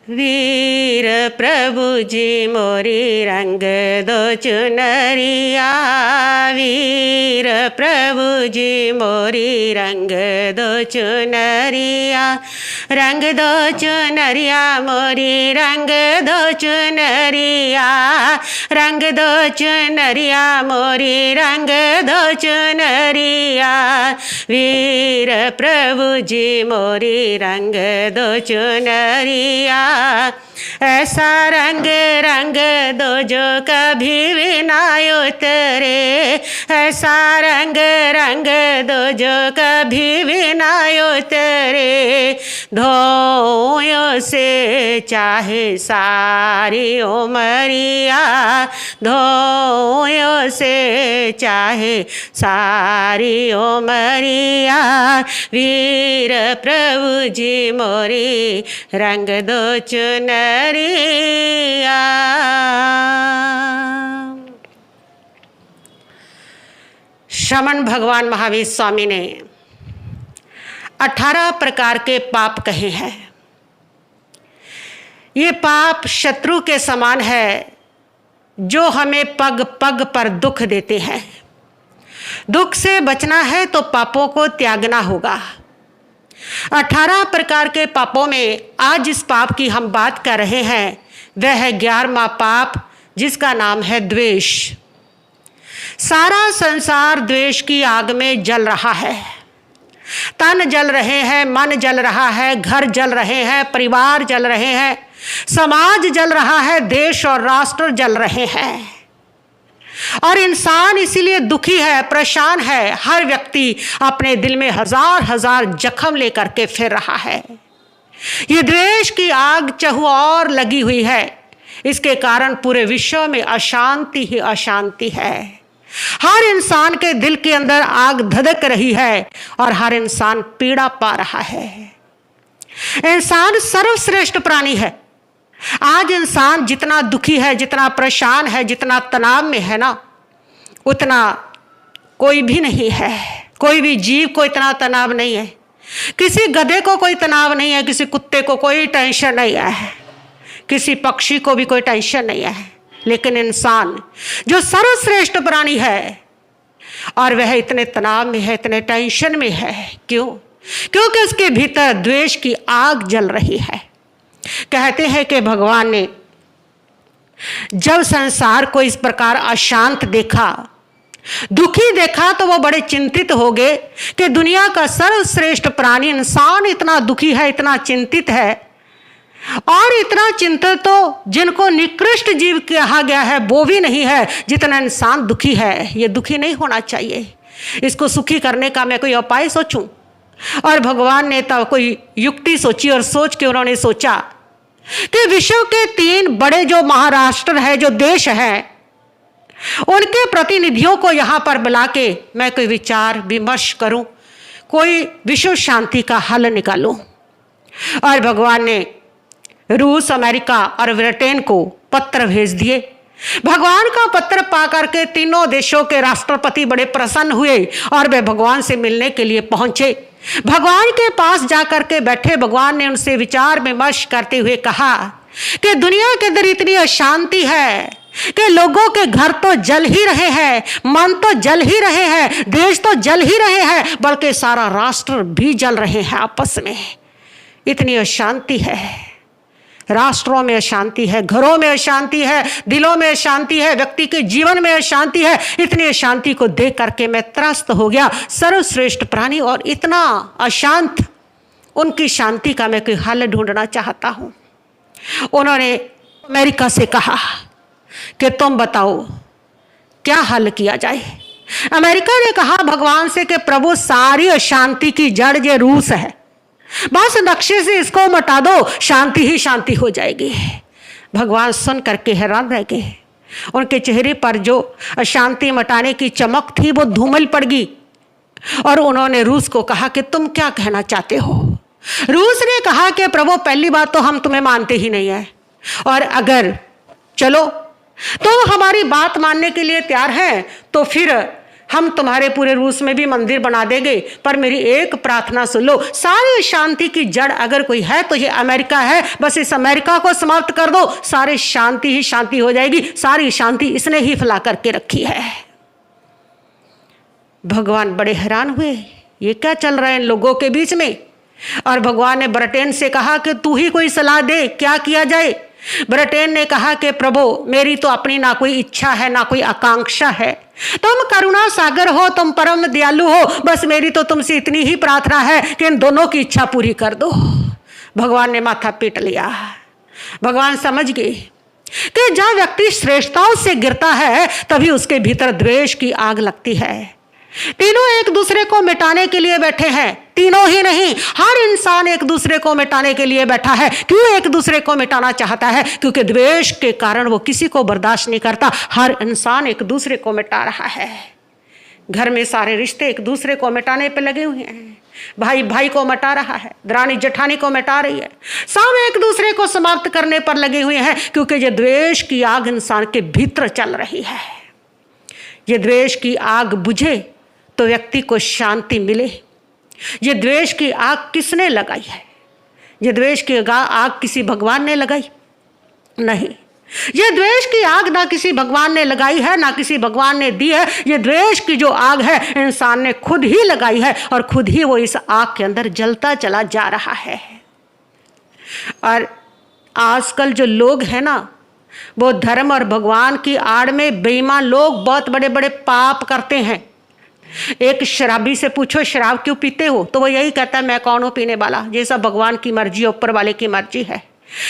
वीर प्रभु जी मोरी रंग दो चुनरिया, वीर प्रभु जी मोरी रंग दो चुनरिया, रंग दो चुनरिया मोरी रंग दो चुनरिया, रंग दो चुनरिया मोरी रंग दो चुनरिया, वीर प्रभु जी मोरी रंग दो चुनरिया, ऐसा रंग रंग दो जो कभी भी ना उतरे, ऐसा रंग रंग दो जो कभी भी ना उतरे, धोयों से चाहे सारी उमरिया, धोयों से चाहे सारी उमरिया, वीर प्रभु जी मोरी रंग दो चुनरिया। श्रमण भगवान महावीर स्वामी ने 18 प्रकार के पाप कहे हैं। ये पाप शत्रु के समान है जो हमें पग पग पर दुख देते हैं। दुख से बचना है तो पापों को त्यागना होगा। 18 प्रकार के पापों में आज जिस पाप की हम बात कर रहे हैं वह है 11वां पाप, जिसका नाम है द्वेष। सारा संसार द्वेष की आग में जल रहा है। तन जल रहे हैं, मन जल रहा है, घर जल रहे हैं, परिवार जल रहे हैं, समाज जल रहा है, देश और राष्ट्र जल रहे हैं। और इंसान इसीलिए दुखी है, परेशान है। हर व्यक्ति अपने दिल में हजार हजार जख्म लेकर के फिर रहा है। ये द्वेष की आग चहुओर लगी हुई है। इसके कारण पूरे विश्व में अशांति ही अशांति है। हर इंसान के दिल के अंदर आग धधक रही है और हर इंसान पीड़ा पा रहा है। इंसान सर्वश्रेष्ठ प्राणी है। आज इंसान जितना दुखी है, जितना परेशान है, जितना तनाव में है ना, उतना कोई भी नहीं है। कोई भी जीव को इतना तनाव नहीं है। किसी गधे को कोई तनाव नहीं है, किसी कुत्ते को कोई टेंशन नहीं है, किसी पक्षी को भी कोई टेंशन नहीं है। लेकिन इंसान जो सर्वश्रेष्ठ प्राणी है और वह इतने तनाव में है, इतने टेंशन में है। क्यों? क्योंकि उसके भीतर द्वेष की आग जल रही है। कहते हैं कि भगवान ने जब संसार को इस प्रकार अशांत देखा, दुखी देखा, तो वो बड़े चिंतित हो गए कि दुनिया का सर्वश्रेष्ठ प्राणी इंसान इतना दुखी है, इतना चिंतित है। और इतना चिंतित तो जिनको निकृष्ट जीव कहा गया है वो भी नहीं है जितना इंसान दुखी है। ये दुखी नहीं होना चाहिए। इसको सुखी करने का मैं कोई उपाय सोचूं। और भगवान ने तो कोई युक्ति सोची और सोच के उन्होंने सोचा कि विश्व के 3 बड़े जो महाराष्ट्र है, जो देश हैं, उनके प्रतिनिधियों को यहाँ पर बुला के मैं कोई विचार विमर्श करूं, कोई विश्व शांति का हल निकालूं। और भगवान ने रूस, अमेरिका और ब्रिटेन को पत्र भेज दिए। भगवान का पत्र पा करके तीनों देशों के राष्ट्रपति बड़े प्रसन्न हुए और वे भगवान से मिलने के लिए पहुंचे। भगवान के पास जाकर के बैठे। भगवान ने उनसे विचार विमर्श करते हुए कहा कि दुनिया के अंदर इतनी अशांति है कि लोगों के घर तो जल ही रहे हैं, मन तो जल ही रहे हैं, देश तो जल ही रहे हैं, बल्कि सारा राष्ट्र भी जल रहे हैं आपस में। इतनी अशांति है। राष्ट्रों में अशांति है, घरों में अशांति है, दिलों में अशांति है, व्यक्ति के जीवन में अशांति है। इतनी अशांति को देख करके मैं त्रस्त हो गया। सर्वश्रेष्ठ प्राणी और इतना अशांत, उनकी शांति का मैं कोई हल ढूंढना चाहता हूं। उन्होंने अमेरिका से कहा कि तुम बताओ क्या हल किया जाए। अमेरिका ने कहा भगवान से कि प्रभु, सारी अशांति की जड़ ये रूस है, बस नक्शे से इसको मिटा दो, शांति ही शांति हो जाएगी। भगवान सुन करके हैरान रह गए। उनके चेहरे पर जो अशांति मिटाने की चमक थी वो धूमिल पड़ गई। और उन्होंने रूस को कहा कि तुम क्या कहना चाहते हो। रूस ने कहा कि प्रभु, पहली बात तो हम तुम्हें मानते ही नहीं है, और अगर चलो तुम हमारी बात मानने के लिए तैयार हैं तो फिर हम तुम्हारे पूरे रूस में भी मंदिर बना देंगे, पर मेरी एक प्रार्थना सुन लो, सारी शांति की जड़ अगर कोई है तो ये अमेरिका है। बस इस अमेरिका को समाप्त कर दो, सारी शांति ही शांति हो जाएगी। सारी शांति इसने ही फैला करके रखी है। भगवान बड़े हैरान हुए, ये क्या चल रहा है इन लोगों के बीच में। और भगवान ने ब्रिटेन से कहा कि तू ही कोई सलाह दे, क्या किया जाए। ब्रिटेन ने कहा कि प्रभु, मेरी तो अपनी ना कोई इच्छा है ना कोई आकांक्षा है, तुम करुणा सागर हो, तुम परम दयालु हो, बस मेरी तो तुमसे इतनी ही प्रार्थना है कि इन दोनों की इच्छा पूरी कर दो। भगवान ने माथा पीट लिया। भगवान समझ गए कि जहां व्यक्ति श्रेष्ठताओं से गिरता है तभी उसके भीतर द्वेष की आग लगती है। तीनों एक दूसरे को मिटाने के लिए बैठे हैं, तीनों ही नहीं, हर इंसान एक दूसरे को मिटाने के लिए बैठा है। क्यों एक दूसरे को मिटाना चाहता है? क्योंकि द्वेष के कारण वो किसी को बर्दाश्त नहीं करता। हर इंसान एक दूसरे को मिटा रहा है। घर में सारे रिश्ते एक दूसरे को मिटाने पे लगे हुए हैं। भाई भाई को मिटा रहा है, दरानी जेठानी को मिटा रही है, सब एक दूसरे को समाप्त करने पर लगे हुए हैं, क्योंकि ये द्वेष की आग इंसान के भीतर चल रही है। ये द्वेष की आग बुझे तो व्यक्ति को शांति मिले। ये द्वेष की आग किसने लगाई है? ये द्वेष की आग किसी भगवान ने लगाई? नहीं, ये द्वेष की आग ना किसी भगवान ने लगाई है, ना किसी भगवान ने दी है। ये द्वेष की जो आग है इंसान ने खुद ही लगाई है, और खुद ही वो इस आग के अंदर जलता चला जा रहा है। और आजकल जो लोग हैं ना, वो धर्म और भगवान की आड़ में बेईमान लोग बहुत बड़े बड़े पाप करते हैं। एक शराबी से पूछो शराब क्यों पीते हो, तो वो यही कहता है मैं कौन हूं पीने वाला, ये सब भगवान की मर्जी, ऊपर वाले की मर्जी है।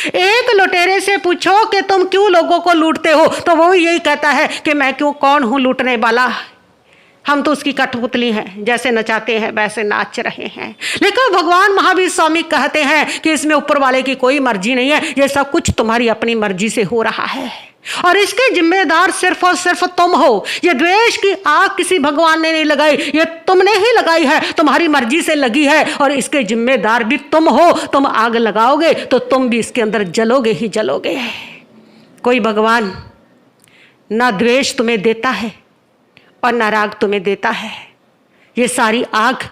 एक लुटेरे से पूछो कि तुम क्यों लोगों को लूटते हो, तो वो यही कहता है कि मैं क्यों कौन हूं लूटने वाला, हम तो उसकी कठपुतली हैं, जैसे नचाते हैं वैसे नाच रहे हैं। लेकिन भगवान महावीर स्वामी कहते हैं कि इसमें ऊपर वाले की कोई मर्जी नहीं है, ये सब कुछ तुम्हारी अपनी मर्जी से हो रहा है, और इसके जिम्मेदार सिर्फ और सिर्फ तुम हो। ये द्वेष की आग किसी भगवान ने नहीं लगाई, ये तुमने ही लगाई है, तुम्हारी मर्जी से लगी है, और इसके जिम्मेदार भी तुम हो। तुम आग लगाओगे तो तुम भी इसके अंदर जलोगे ही जलोगे। कोई भगवान ना द्वेष तुम्हें देता है और ना राग तुम्हें देता है, ये सारी आग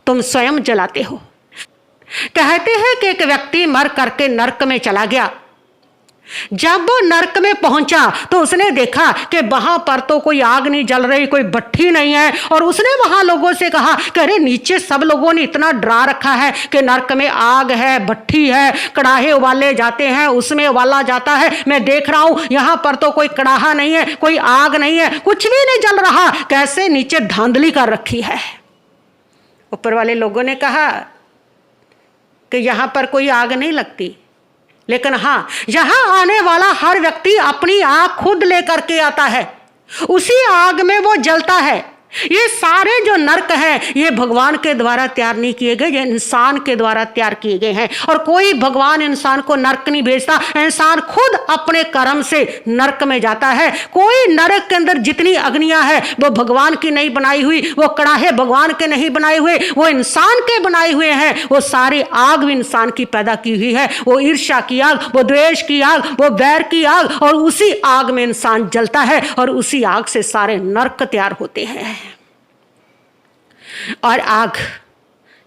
तुम स्वयं जलाते हो। कहते हैं कि एक व्यक्ति मर करके नरक में चला गया। जब वो नरक में पहुंचा तो उसने देखा कि वहां पर तो कोई आग नहीं जल रही, कोई भट्ठी नहीं है, और उसने वहां लोगों से कहा कि अरे नीचे सब लोगों ने इतना डरा रखा है कि नरक में आग है, भट्ठी है, कड़ाहे उबाले जाते हैं, उसमें उबाला जाता है, मैं देख रहा हूं यहाँ पर तो कोई कड़ाहा नहीं है, कोई आग नहीं है, कुछ भी नहीं जल रहा, कैसे नीचे धांधली कर रखी है। ऊपर वाले लोगों ने कहा कि यहाँ पर कोई आग नहीं लगती, लेकिन हाँ, यहां आने वाला हर व्यक्ति अपनी आग खुद लेकर के आता है, उसी आग में वो जलता है। ये सारे जो नरक हैं ये भगवान के द्वारा तैयार नहीं किए गए, ये इंसान के द्वारा तैयार किए गए हैं, और कोई भगवान इंसान को नरक नहीं भेजता, इंसान खुद अपने कर्म से नरक में जाता है। कोई नरक के अंदर जितनी अग्नियां हैं वो भगवान की नहीं बनाई हुई, वो कड़ाहे भगवान के नहीं बनाए हुए, वो इंसान के बनाए हुए हैं। वो सारी आग भी इंसान की पैदा की हुई है, वो ईर्ष्या की आग, वो द्वेष की आग, वो बैर की आग, और उसी आग में इंसान जलता है, और उसी आग से सारे नरक तैयार होते हैं। और आग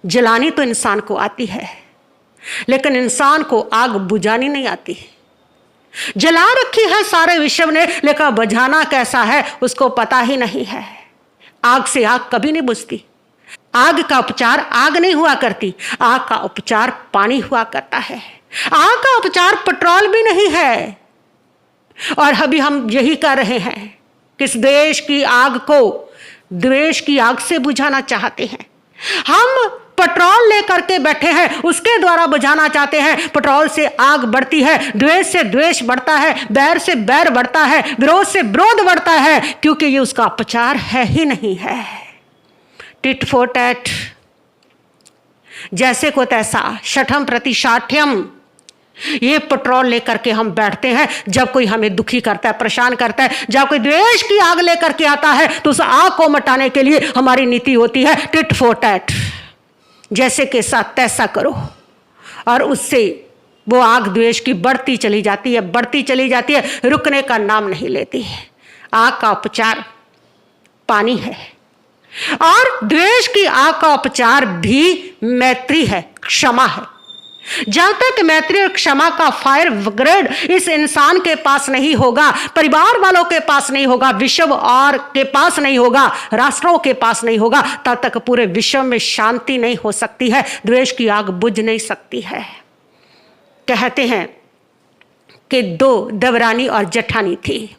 जलानी तो इंसान को आती है, लेकिन इंसान को आग बुझानी नहीं आती। जला रखी है सारे विश्व ने, लेकिन बुझाना कैसा है उसको पता ही नहीं है। आग से आग कभी नहीं बुझती। आग का उपचार आग नहीं हुआ करती, आग का उपचार पानी हुआ करता है। आग का उपचार पेट्रोल भी नहीं है। और अभी हम यही कर रहे हैं, किस देश की आग को द्वेष की आग से बुझाना चाहते हैं। हम पेट्रोल लेकर के बैठे हैं, उसके द्वारा बुझाना चाहते हैं। पेट्रोल से आग बढ़ती है, द्वेष से द्वेष बढ़ता है, बैर से बैर बढ़ता है, विरोध से विरोध बढ़ता है, क्योंकि ये उसका उपचार है ही नहीं है। टिट फॉर टैट, जैसे को तैसा, शठम प्रति शाठ्यम, ये पेट्रोल लेकर के हम बैठते हैं जब कोई हमें दुखी करता है, परेशान करता है। जब कोई द्वेष की आग लेकर के आता है तो उस आग को मिटाने के लिए हमारी नीति होती है टिट फॉर टैट, जैसे के साथ तैसा करो, और उससे वो आग द्वेष की बढ़ती चली जाती है, बढ़ती चली जाती है, रुकने का नाम नहीं लेती है। आग का उपचार पानी है, और द्वेष की आग का उपचार भी मैत्री है, क्षमा है। जब तक मैत्री और क्षमा का फायर ब्रिगेड इस इंसान के पास नहीं होगा, परिवार वालों के पास नहीं होगा, विश्व और के पास नहीं होगा, राष्ट्रों के पास नहीं होगा, तब तक पूरे विश्व में शांति नहीं हो सकती है, द्वेष की आग बुझ नहीं सकती है। कहते हैं कि दो देवरानी और जेठानी थी।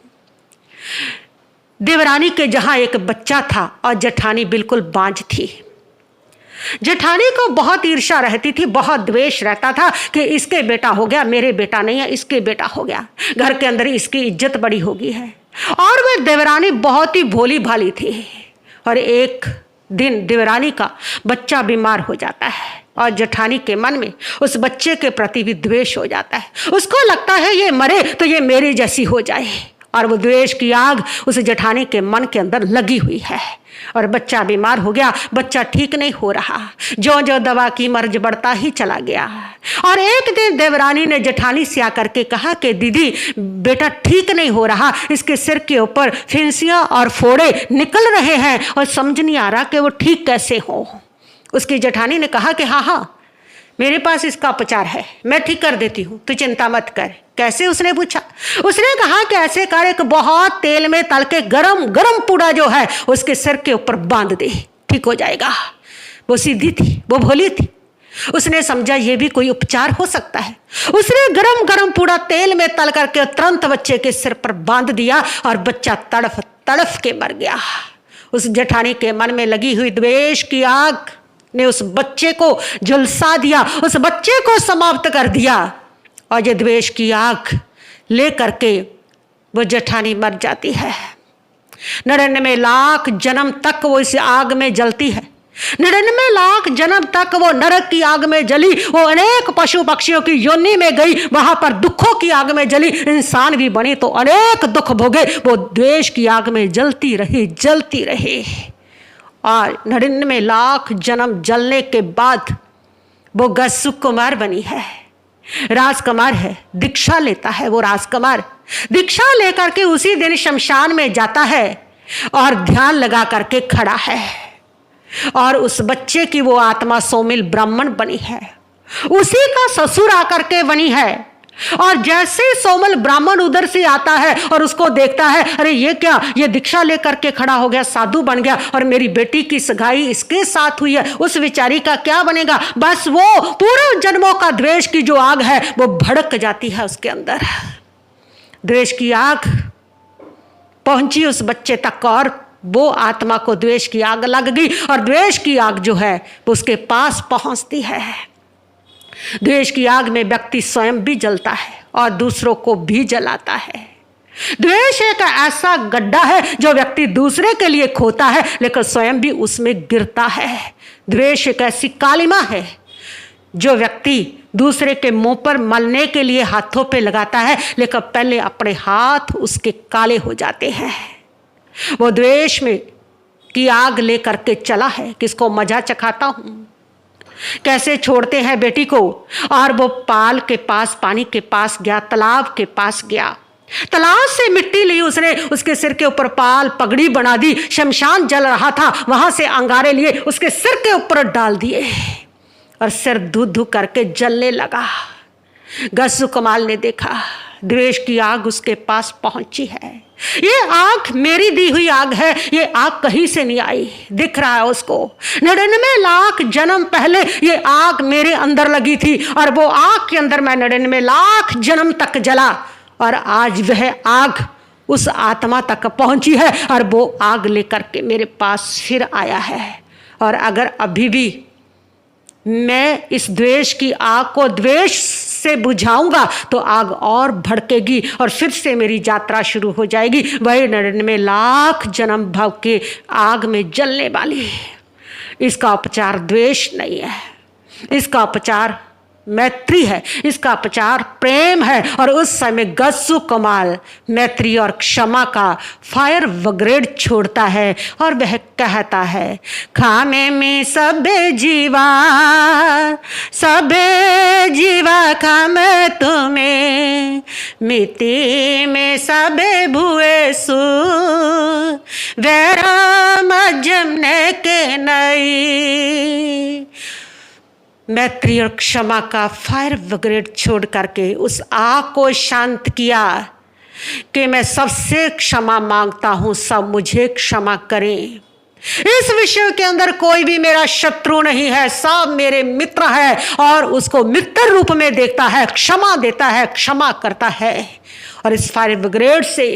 देवरानी के जहां एक बच्चा था और जेठानी बिल्कुल बांझ थी। जेठानी को बहुत ईर्ष्या रहती थी, बहुत द्वेष रहता था कि इसके बेटा हो गया, मेरे बेटा नहीं है, इसके बेटा हो गया, घर के अंदर इसकी इज्जत बड़ी हो गई है। और वह देवरानी बहुत ही भोली भाली थी। और एक दिन देवरानी का बच्चा बीमार हो जाता है और जेठानी के मन में उस बच्चे के प्रति भी द्वेष हो जाता है। उसको लगता है ये मरे तो ये मेरी जैसी हो जाए, और वो द्वेष की आग उस जेठानी के मन के अंदर लगी हुई है। और बच्चा बीमार हो गया, बच्चा ठीक नहीं हो रहा, जो जो दवा की मर्ज बढ़ता ही चला गया। और एक दिन देवरानी ने जेठानी से आकर के कहा कि दीदी बेटा ठीक नहीं हो रहा, इसके सिर के ऊपर फिंसियां और फोड़े निकल रहे हैं और समझ नहीं आ रहा कि वो ठीक कैसे हो। उसकी जेठानी ने कहा कि हाँ हाँ मेरे पास इसका उपचार है, मैं ठीक कर देती हूँ, तू चिंता मत कर। कैसे, उसने पूछा। उसने कहा कि ऐसे कर, एक बहुत तेल में तल के गरम गरम पूड़ा जो है उसके सिर के ऊपर बांध दे, ठीक हो जाएगा। वो सीधी थी, वो भोली थी, उसने समझा ये भी कोई उपचार हो सकता है। उसने गरम गरम पूड़ा तेल में तल करके तुरंत बच्चे के सिर पर बांध दिया और बच्चा तड़फ तड़फ के मर गया। उस जेठानी के मन में लगी हुई द्वेष की आग ने उस बच्चे को झुलसा दिया, उस बच्चे को समाप्त कर दिया। और ये द्वेष की आग ले करके वो जेठानी मर जाती है। 99 लाख जन्म तक वो इस आग में जलती है। 99 लाख जन्म तक वो नरक की आग में जली, वो अनेक पशु पक्षियों की योनि में गई, वहां पर दुखों की आग में जली, इंसान भी बनी तो अनेक दुख भोगे, वो द्वेष की आग में जलती रही जलती रही। और 99 लाख जन्म जलने के बाद वो गस्सु कुमार बनी है, राजकुमार है, दीक्षा लेता है। वो राजकुमार दीक्षा लेकर के उसी दिन शमशान में जाता है और ध्यान लगा करके खड़ा है। और उस बच्चे की वो आत्मा सोमिल ब्राह्मण बनी है, उसी का ससुर आकर के बनी है। और जैसे सोमल ब्राह्मण उधर से आता है और उसको देखता है, अरे ये क्या, ये दीक्षा लेकर के खड़ा हो गया, साधु बन गया, और मेरी बेटी की सगाई इसके साथ हुई है, उस बेचारी का क्या बनेगा। बस वो पूरे जन्मों का द्वेष की जो आग है वो भड़क जाती है उसके अंदर। द्वेष की आग पहुंची उस बच्चे तक और वो आत्मा को द्वेष की आग लग गई, और द्वेष की आग जो है वो उसके पास पहुंचती है। द्वेष की आग में व्यक्ति स्वयं भी जलता है और दूसरों को भी जलाता है। द्वेष एक ऐसा गड्ढा है जो व्यक्ति दूसरे के लिए खोता है लेकिन स्वयं भी उसमें गिरता है। द्वेष एक ऐसी कालिमा है जो व्यक्ति दूसरे के मुंह पर मलने के लिए हाथों पे लगाता है लेकिन पहले अपने हाथ उसके काले हो जाते हैं। वो द्वेष में की आग लेकर के चला है, किसको मजा चखाता हूं, कैसे छोड़ते हैं बेटी को। और वो पाल के पास, पानी के पास गया, तालाब के पास गया, तालाब से मिट्टी ली उसने, उसके सिर के ऊपर पाल पगड़ी बना दी। शमशान जल रहा था, वहां से अंगारे लिए उसके सिर के ऊपर डाल दिए और सिर धू धू करके जलने लगा। गस्सु कमाल ने देखा द्वेष की आग उसके पास पहुंची है। ये आग मेरी दी हुई आग है, ये आग कहीं से नहीं आई, दिख रहा है उसको। 99 लाख जन्म पहले ये आग मेरे अंदर लगी थी और वो आग के अंदर मैं 99 लाख जन्म तक जला, और आज वह आग उस आत्मा तक पहुंची है और वो आग लेकर के मेरे पास फिर आया है। और अगर अभी भी मैं इस द्वेष की आग को द्वेष से बुझाऊंगा तो आग और भड़केगी और फिर से मेरी यात्रा शुरू हो जाएगी, वही 99 लाख जन्म भव के आग में जलने वाली। इसका उपचार द्वेष नहीं है, इसका उपचार मैत्री है, इसका उपचार प्रेम है। और उस समय गस्सु कमाल मैत्री और क्षमा का फायर ब्रिगेड छोड़ता है और वह कहता है, खामे में सबे जीवा खामे तुम्हें, मिट्टी में सबे भुए सु, वैरम जमने के नई। मैत्री और क्षमा का फायर ब्रिगेड छोड़ करके उस आग को शांत किया कि मैं सबसे क्षमा मांगता हूं, सब मुझे क्षमा करें। इस विषय के अंदर कोई भी मेरा शत्रु नहीं है, सब मेरे मित्र है और उसको मित्र रूप में देखता है, क्षमा देता है, क्षमा करता है। और इस फायर ब्रिगेड से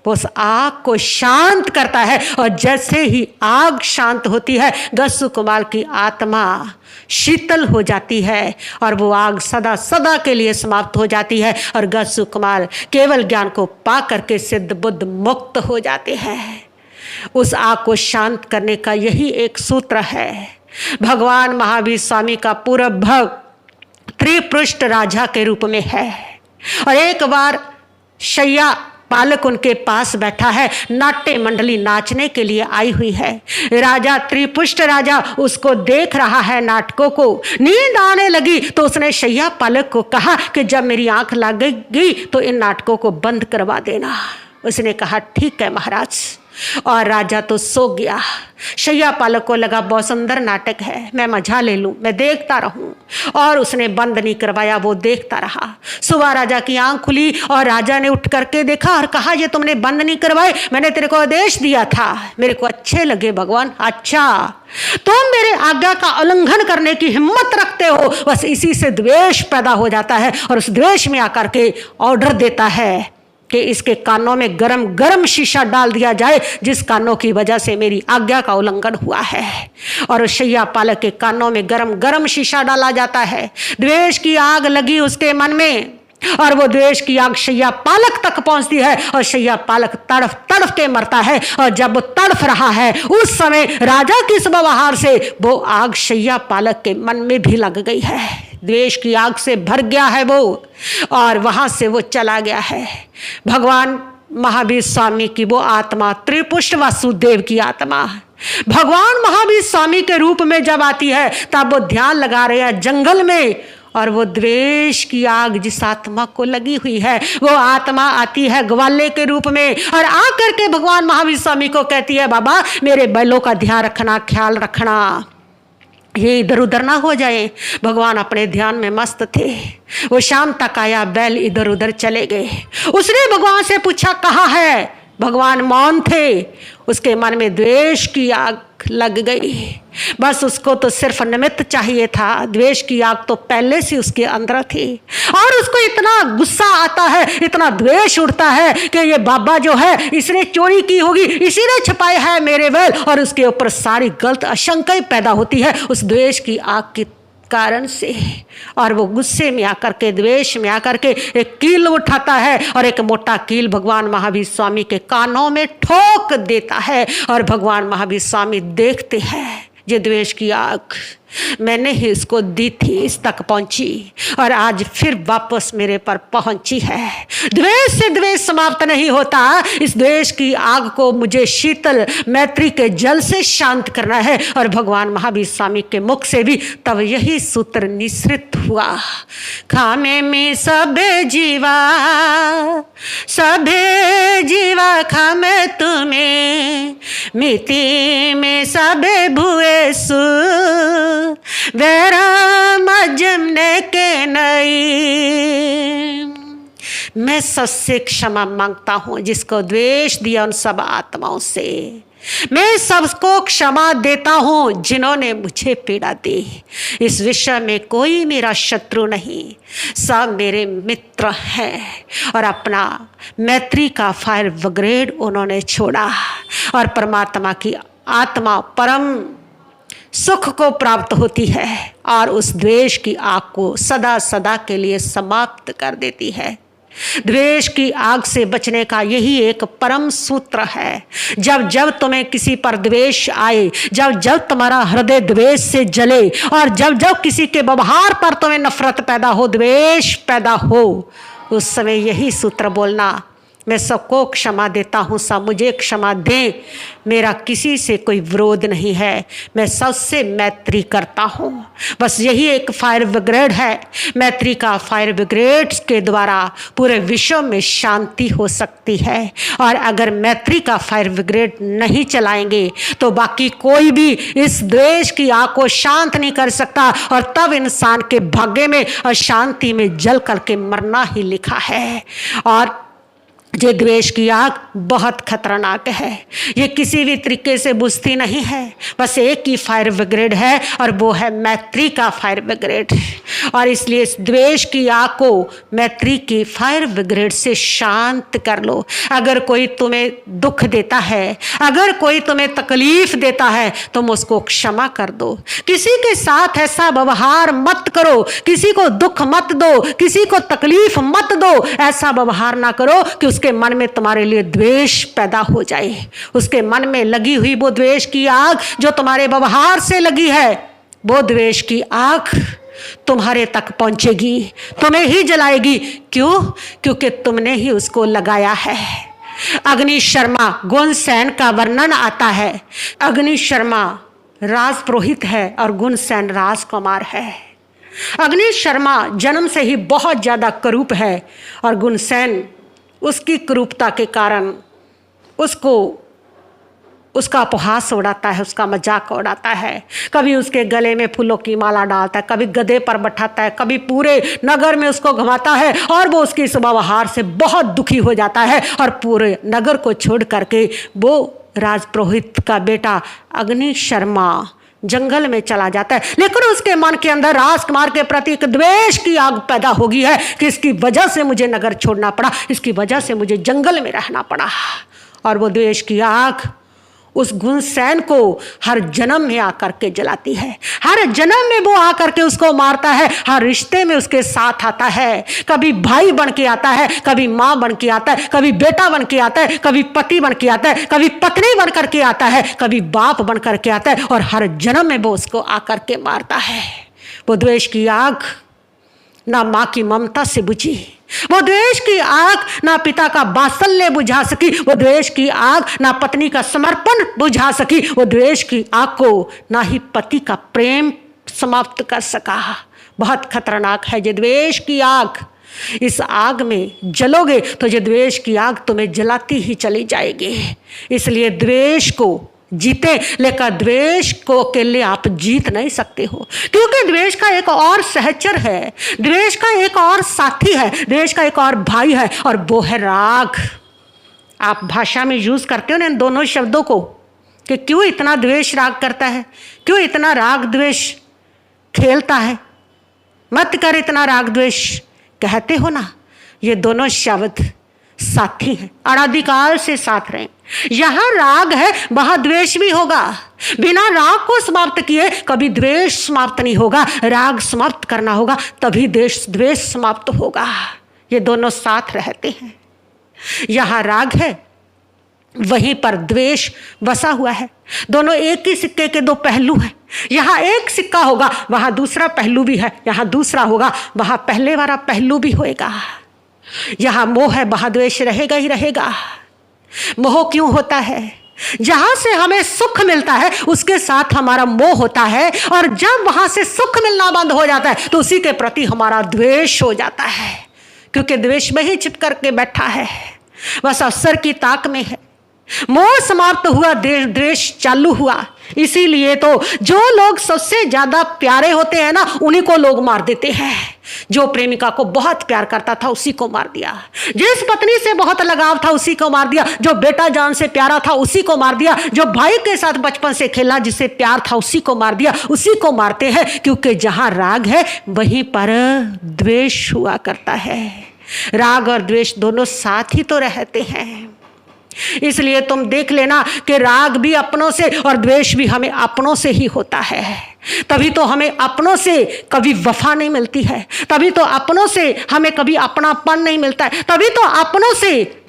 वो उस आग को शांत करता है। और जैसे ही आग शांत होती है, गस्सू कुमार की आत्मा शीतल हो जाती है और वो आग सदा सदा के लिए समाप्त हो जाती है और गस्सू कुमार केवल ज्ञान को पा करके सिद्ध बुद्ध मुक्त हो जाते हैं। उस आग को शांत करने का यही एक सूत्र है। भगवान महावीर स्वामी का पूरा भव त्रिपृष्ठ राजा के रूप में है और एक बार शैया पालक उनके पास बैठा है, नाट्य मंडली नाचने के लिए आई हुई है। राजा त्रिपुष्ट राजा उसको देख रहा है, नाटकों को। नींद आने लगी तो उसने शैया पालक को कहा कि जब मेरी आंख लगेगी तो इन नाटकों को बंद करवा देना। उसने कहा ठीक है महाराज, और राजा तो सो गया। शैया पालक को लगा बहुत सुंदर नाटक है, मैं मजा ले लूं, मैं देखता रहूं, और उसने बंद नहीं करवाया, वो देखता रहा। सुबह राजा की आंख खुली और राजा ने उठ करके देखा और कहा ये तुमने बंद नहीं करवाए, मैंने तेरे को आदेश दिया था, मेरे को अच्छे लगे भगवान। अच्छा, तुम मेरे आज्ञा का उल्लंघन करने की हिम्मत रखते हो। बस इसी से द्वेष पैदा हो जाता है और उस द्वेष में आकर के ऑर्डर देता है कि इसके कानों में गरम गरम शीशा डाल दिया जाए, जिस कानों की वजह से मेरी आज्ञा का उल्लंघन हुआ है। और शैया पालक के कानों में गरम गरम शीशा डाला जाता है। द्वेष की आग लगी उसके मन में और वो द्वेष की आग शैया पालक तक पहुंचती है और शैया पालक तड़फ तड़फ के मरता है। और जब वो तड़फ रहा है उस समय राजा की इस व्यवहार से वो आग शैया पालक के मन में भी लग गई है। द्वेष की आग से भर गया है वो और वहां से वो चला गया है। भगवान महावीर स्वामी की वो आत्मा त्रिपुष्ट वासुदेव की आत्मा भगवान महावीर स्वामी के रूप में जब आती है तब वो ध्यान लगा रहे हैं जंगल में, और वो द्वेष की आग जिस आत्मा को लगी हुई है वो आत्मा आती है ग्वाले के रूप में और आकर के भगवान महावीर स्वामी को कहती है बाबा मेरे बैलों का ध्यान रखना, ख्याल रखना, ये इधर उधर ना हो जाए। भगवान अपने ध्यान में मस्त थे। वो शाम तक आया, बैल इधर उधर चले गए। उसने भगवान से पूछा कहाँ है, भगवान मौन थे। उसके मन में द्वेष की आग लग गई। बस उसको तो सिर्फ निमित्त चाहिए था, द्वेष की आग तो पहले से उसके अंदर थी और उसको इतना गुस्सा आता है, इतना द्वेष उठता है कि ये बाबा जो है इसने चोरी की होगी, इसी ने छुपाए है मेरे बैल, और उसके ऊपर सारी गलत आशंकाएं पैदा होती है उस द्वेष की आग के कारण से। और वो गुस्से में आकर के, द्वेष में आकर के एक कील उठाता है और एक मोटा कील भगवान महावीर स्वामी के कानों में ठोक देता है और भगवान महावीर स्वामी देखते हैं ये द्वेष की आग मैंने ही इसको दी थी, इस तक पहुंची और आज फिर वापस मेरे पर पहुंची है। द्वेष से द्वेष समाप्त नहीं होता, इस द्वेष की आग को मुझे शीतल मैत्री के जल से शांत करना है। और भगवान महावीर स्वामी के मुख से भी तब यही सूत्र निसृत हुआ, खामे में सबे जीवा खामे तुम्हें, मिति में सबे भुए सु वैराम जमने के नई। मैं सबसे क्षमा मांगता हूं जिसको द्वेष दिया उन सब आत्माओं से। मैं सबको क्षमा देता हूं जिन्होंने मुझे पीड़ा दी। इस विषय में कोई मेरा शत्रु नहीं, सब मेरे मित्र हैं। और अपना मैत्री का फायर ब्रिगेड उन्होंने छोड़ा और परमात्मा की आत्मा परम सुख को प्राप्त होती है और उस द्वेष की आग को सदा सदा के लिए समाप्त कर देती है। द्वेष की आग से बचने का यही एक परम सूत्र है। जब जब तुम्हें किसी पर द्वेष आए, जब जब तुम्हारा हृदय द्वेष से जले और जब जब किसी के व्यवहार पर तुम्हें नफरत पैदा हो, द्वेष पैदा हो, उस समय यही सूत्र बोलना, मैं सबको क्षमा देता हूँ, सब मुझे क्षमा दें। मेरा किसी से कोई विरोध नहीं है, मैं सबसे मैत्री करता हूँ। बस यही एक फायर ब्रिगेड है। मैत्री का फायर ब्रिगेड के द्वारा पूरे विश्व में शांति हो सकती है। और अगर मैत्री का फायर ब्रिगेड नहीं चलाएंगे तो बाकी कोई भी इस द्वेष की आग को शांत नहीं कर सकता, और तब इंसान के भाग्य में अशांति में जल करके मरना ही लिखा है। और ये द्वेष की आग बहुत खतरनाक है, ये किसी भी तरीके से बुझती नहीं है। बस एक ही फायर ब्रिगेड है और वो है मैत्री का फायर ब्रिगेड। और इसलिए इस द्वेष की आग को मैत्री की फायर ब्रिगेड से शांत कर लो। अगर कोई तुम्हें दुख देता है, अगर कोई तुम्हें तकलीफ देता है, तुम उसको क्षमा कर दो। किसी के साथ ऐसा व्यवहार मत करो, किसी को दुख मत दो, किसी को तकलीफ मत दो। ऐसा व्यवहार ना करो कि उसके मन में तुम्हारे लिए द्वेष पैदा हो जाए। उसके मन में लगी हुई वो द्वेष की आग जो तुम्हारे व्यवहार से लगी है, वो द्वेष की आग तुम्हारे तक पहुंचेगी, तुम्हें ही जलाएगी। क्यों? क्योंकि तुमने ही उसको लगाया है। अग्नि शर्मा गुणसेन का वर्णन आता है। अग्नि शर्मा राजपुरोहित है और गुणसेन राजकुमार है। अग्नि शर्मा जन्म से ही बहुत ज्यादा करूप है और गुणसेन उसकी क्रूरता के कारण उसका उपहास उड़ाता है, उसका मजाक उड़ाता है। कभी उसके गले में फूलों की माला डालता है, कभी गधे पर बैठाता है, कभी पूरे नगर में उसको घुमाता है। और वो उसके इस व्यवहार से बहुत दुखी हो जाता है और पूरे नगर को छोड़ करके वो राजपुरोहित का बेटा अग्नि शर्मा जंगल में चला जाता है। लेकिन उसके मन के अंदर राजकुमार के प्रति एक द्वेष की आग पैदा हो गई है कि इसकी वजह से मुझे नगर छोड़ना पड़ा, इसकी वजह से मुझे जंगल में रहना पड़ा। और वो द्वेष की आग उस गुणसेन को हर जन्म में आकर के जलाती है। हर जन्म में वो आकर के उसको मारता है, हर रिश्ते में उसके साथ आता है। कभी भाई बन के आता है, कभी माँ बन के आता है, कभी बेटा बन के आता है, कभी पति बन के आता है, कभी पत्नी बन करके आता है, कभी बाप बन करके आता है। और हर जन्म में वो उसको आकर के मारता है। वो द्वेष की आग ना माँ की ममता से बुझी, वो द्वेष की आग ना पिता का वात्सल्य बुझा सकी, वो द्वेष की आग ना पत्नी का समर्पण बुझा सकी, वो द्वेष की आग को ना ही पति का प्रेम समाप्त कर सका। बहुत खतरनाक है ये द्वेष की आग। इस आग में जलोगे तो ये द्वेष की आग तुम्हें जलाती ही चली जाएगी। इसलिए द्वेष को जीते, लेकिन द्वेष को अकेले आप जीत नहीं सकते हो, क्योंकि द्वेष का एक और सहचर है, द्वेष का एक और साथी है, द्वेष का एक और भाई है, और वो है राग। आप भाषा में यूज करते हो ना इन दोनों शब्दों को कि क्यों इतना द्वेष राग करता है, क्यों इतना राग द्वेष खेलता है, मत कर इतना राग द्वेष, कहते हो ना। ये दोनों शब्द साथी हैं, अनादिकाल से साथ रहे। यहां राग है वहां द्वेष भी होगा। बिना राग को समाप्त किए कभी द्वेष समाप्त नहीं होगा। राग समाप्त करना होगा तभी द्वेष समाप्त होगा। ये दोनों साथ रहते हैं। यहां राग है वहीं पर द्वेष बसा हुआ है। दोनों एक ही सिक्के के दो पहलू हैं। यहां एक सिक्का होगा वहां दूसरा पहलू भी है, यहां दूसरा होगा वहां पहले वाला पहलू भी होएगा। यहां मोह है वहां द्वेष रहेगा ही रहेगा। मोह क्यों होता है? जहां से हमें सुख मिलता है उसके साथ हमारा मोह होता है, और जब वहां से सुख मिलना बंद हो जाता है तो उसी के प्रति हमारा द्वेष हो जाता है, क्योंकि द्वेष में ही छिप करके बैठा है, बस अवसर की ताक में है। मोह समाप्त हुआ, द्वेष चालू हुआ। इसीलिए तो जो लोग सबसे ज्यादा प्यारे होते हैं ना उन्हीं को लोग मार देते हैं। जो प्रेमिका को बहुत प्यार करता था उसी को मार दिया, जिस पत्नी से बहुत लगाव था उसी को मार दिया, जो बेटा जान से प्यारा था उसी को मार दिया, जो भाई के साथ बचपन से खेला जिसे प्यार था उसी को मार दिया, उसी को मारते हैं। क्योंकि जहां राग है वहीं पर द्वेष हुआ करता है। राग और द्वेष दोनों साथ ही तो रहते हैं। इसलिए तुम देख लेना कि राग भी अपनों से और द्वेष भी हमें अपनों से ही होता है। तभी तो हमें अपनों से कभी वफा नहीं मिलती है, तभी तो अपनों से हमें कभी अपनापन नहीं मिलता है, तभी तो अपनों से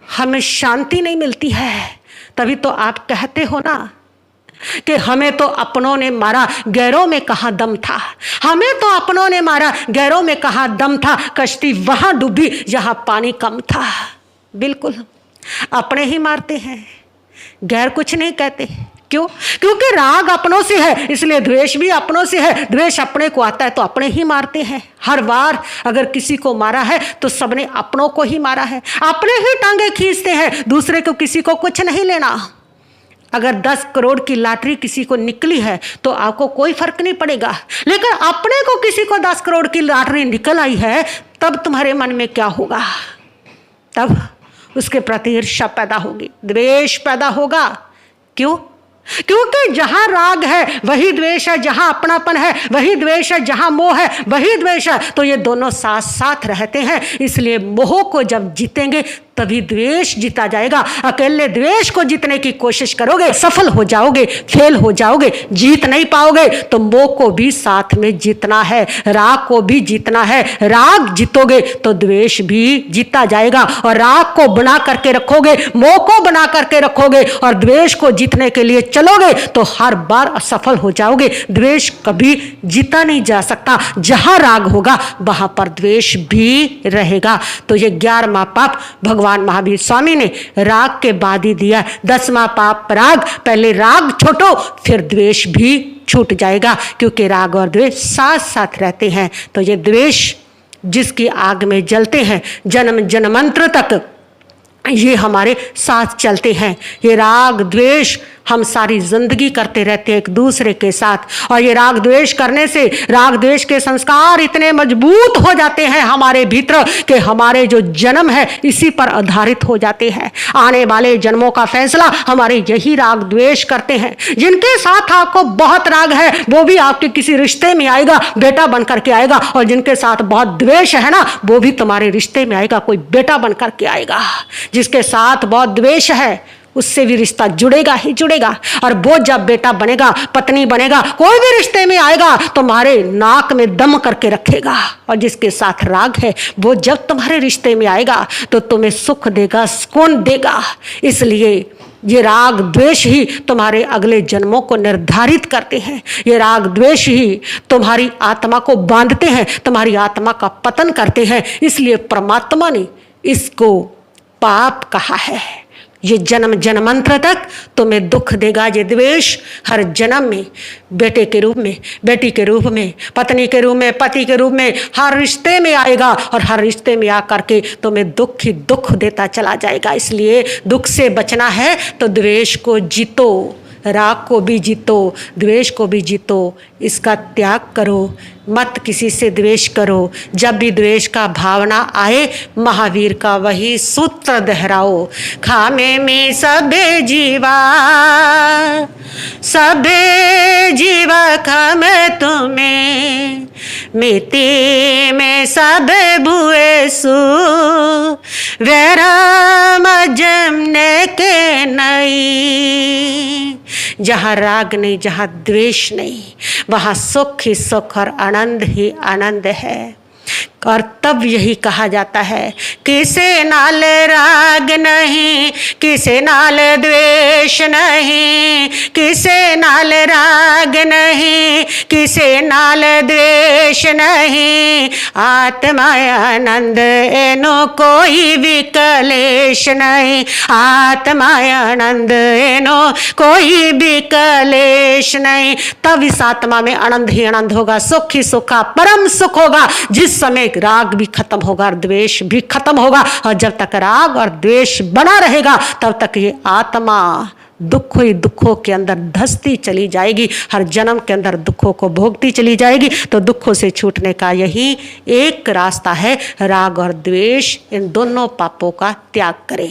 हमें शांति नहीं मिलती है। तभी तो आप कहते हो ना कि हमें तो अपनों ने मारा, गैरों में कहाँ दम था। हमें तो अपनों ने मारा, गैरों में कहाँ दम था। कश्ती वहां डूबी जहां पानी कम था। बिल्कुल अपने ही मारते हैं, गैर कुछ नहीं कहते। क्यों? क्योंकि राग अपनों से है, इसलिए द्वेष भी अपनों से है। द्वेष अपने को आता है तो अपने ही मारते हैं। हर बार अगर किसी को मारा है तो सबने अपनों को ही मारा है, अपने ही टांगे खींचते हैं, दूसरे को किसी को कुछ नहीं लेना। अगर 10 करोड़ की लॉटरी किसी को निकली है तो आपको कोई फर्क नहीं पड़ेगा, लेकिन अपने को किसी को 10 करोड़ की लॉटरी निकल आई है तब तुम्हारे मन में क्या होगा? तब उसके प्रति ईर्ष्या पैदा होगी, द्वेष पैदा होगा। क्यों? क्योंकि जहां राग है वही द्वेष है, जहां अपनापन है वही द्वेष है, जहां मोह है वही द्वेष है। तो ये दोनों साथ साथ रहते हैं, इसलिए मोह को जब जीतेंगे तभी द्वेष जीता जाएगा। अकेले द्वेष को जीतने की कोशिश करोगे सफल हो जाओगे, फेल हो जाओगे, जीत नहीं पाओगे। तो मोह को भी साथ में जीतना है, राग को भी जीतना है। राग जीतोगे तो द्वेष भी जीता जाएगा, और राग को बना करके रखोगे, मोह को बना करके रखोगे और द्वेष को जीतने के लिए चलोगे तो हर बार असफल हो जाओगे। द्वेष कभी जीता नहीं जा सकता। जहां राग होगा वहां पर द्वेष भी रहेगा। तो ये 11वां पाप भगवान महावीर स्वामी ने राग के बाद ही दिया। 10वां पाप राग। पहले राग छोड़ो फिर द्वेष भी छूट जाएगा, क्योंकि राग और द्वेष साथ साथ रहते हैं। तो ये द्वेष जिसकी आग में जलते हैं जन्म जन्मांतर तक ये हमारे साथ चलते हैं। ये राग द्वेष हम सारी जिंदगी करते रहते हैं एक दूसरे के साथ, और ये राग द्वेष करने से राग द्वेष के संस्कार इतने मजबूत हो जाते हैं हमारे भीतर कि हमारे जो जन्म है इसी पर आधारित हो जाते हैं। आने वाले जन्मों का फैसला हमारे यही राग द्वेष करते हैं। जिनके साथ आपको बहुत राग है वो भी आपके किसी रिश्ते में आएगा, बेटा बन करके आएगा, और जिनके साथ बहुत द्वेष है ना वो भी तुम्हारे रिश्ते में आएगा, कोई बेटा बन करके आएगा। जिसके साथ बहुत द्वेष है उससे भी रिश्ता जुड़ेगा ही जुड़ेगा, और वो जब बेटा बनेगा, पत्नी बनेगा, कोई भी रिश्ते में आएगा तुम्हारे नाक में दम करके रखेगा। और जिसके साथ राग है वो जब तुम्हारे रिश्ते में आएगा तो तुम्हें सुख देगा, सुकून देगा। इसलिए ये राग द्वेष ही तुम्हारे अगले जन्मों को निर्धारित करते हैं। ये राग द्वेष ही तुम्हारी आत्मा को बांधते हैं, तुम्हारी आत्मा का पतन करते हैं। इसलिए परमात्मा ने इसको पाप कहा है। ये जन्म जन्मांतर तक तुम्हें दुख देगा। ये द्वेष हर जन्म में बेटे के रूप में, बेटी के रूप में, पत्नी के रूप में, पति के रूप में हर रिश्ते में आएगा, और हर रिश्ते में आकर के तुम्हें दुख ही दुख देता चला जाएगा। इसलिए दुख से बचना है तो द्वेष को जीतो, राग को भी जीतो, द्वेष को भी जीतो। इसका त्याग करो, मत किसी से द्वेष करो। जब भी द्वेष का भावना आए महावीर का वही सूत्र दोहराओ, खामे में सबे जीवा, सबे जीवा खामे तुम्हें, मिति में सब बुए सु, वैराम जमने के नहीं। जहाँ राग नहीं, जहाँ द्वेष नहीं, वहाँ सुख ही सुख और आनंद ही आनंद है। और तब यही कहा जाता है, किसे नाल राग नहीं, किसे नाल द्वेष नहीं, किसे नाल राग नहीं, किसे नाल द्वेष नहीं, आत्मा आनंद एनो कोई विकलेश नहीं, आत्मा आनंद एनो कोई विकलेश नहीं। तब इस आत्मा में आनंद ही आनंद होगा, सुख ही सुख का परम सुख होगा। जिस समय राग भी खत्म होगा और द्वेष भी खत्म होगा, और जब तक राग और द्वेष बना रहेगा तब तक ये आत्मा दुखों ही दुखों के अंदर धंसती चली जाएगी, हर जन्म के अंदर दुखों को भोगती चली जाएगी। तो दुखों से छूटने का यही एक रास्ता है, राग और द्वेष इन दोनों पापों का त्याग करें।